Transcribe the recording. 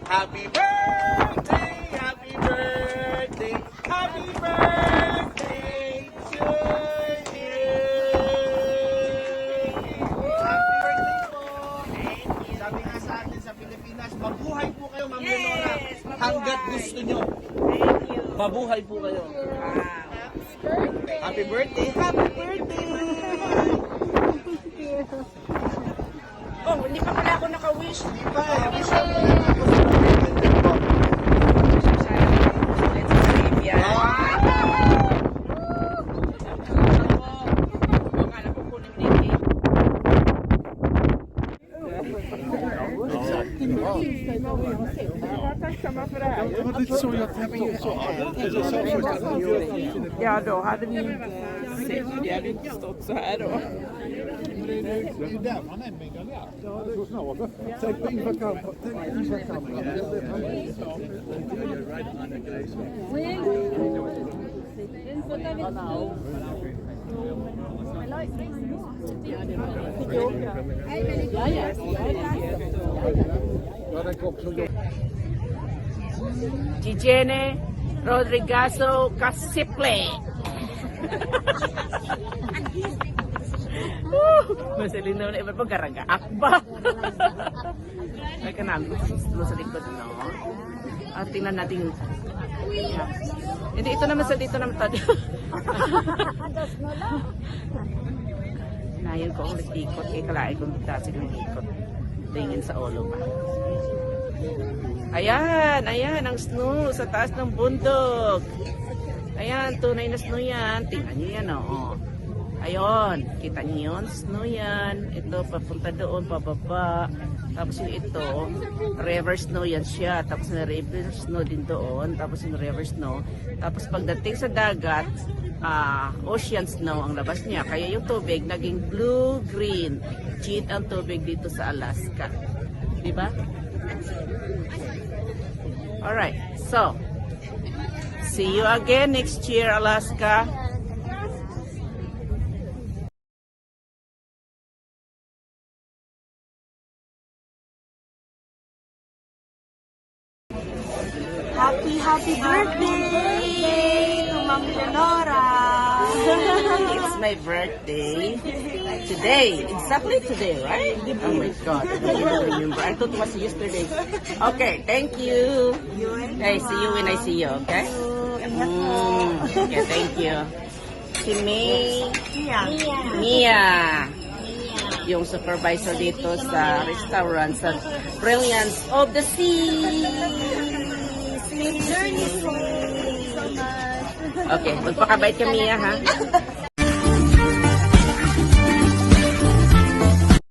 Happy birthday, happy birthday, happy birthday to you. Happy birthday po. Sabi nga sa atin sa Pilipinas, mabuhay po kayo, Ma'am Leonora. Yes, mabuhay. Hanggat gusto nyo. Thank you. Mabuhay po kayo. Happy birthday, happy birthday. Oh, hindi pa pala ako naka-wish. Di ba? Let's save yan. Akala ko kunin din eh. Det var lite så jag tänkte också. Ja, då hade vi inte sett. Det hade inte stått så här då. Det är där man är medaljär. Så snart. Tänk på Ingvar Kamprad. Ja, den kom som då. Gigene Rodrigazo Casiple. Masalinaw na iba pa garagaak ba? Ay ka namin sa likod, no? At tingnan natin. Hindi, ito naman sa dito naman tayo. Nayon ko ang nag-ikot. Kaya kalain kong dati yung ikot. Tingin sa ulo pa. Ayan, ayan, ang snow sa taas ng bundok. Ayan, tunay na snow yan. Tingnan nyo yan, oh. Ayun, kita nyo yun, snow yan. Ito, papunta doon, pababa. Tapos yung ito, river snow yan siya. Tapos yung river snow din doon. Tapos yung river snow. Tapos pagdating sa dagat, ocean snow ang labas niya. Kaya yung tubig naging blue-green. Cheat ang tubig dito sa Alaska. Diba? Alright, so, see you again next year, Alaska. Happy birthday to Ma'am Leonora. It's my birthday today, exactly today, right? Oh my God, I don't even remember. I thought it was yesterday. Okay, thank you. Hey, see you when I see you, okay? Okay, thank you. Si Mia. Yung supervisor dito sa restaurant sa Brilliance of the Sea. Okay, magpakabait ka, Mia, ha?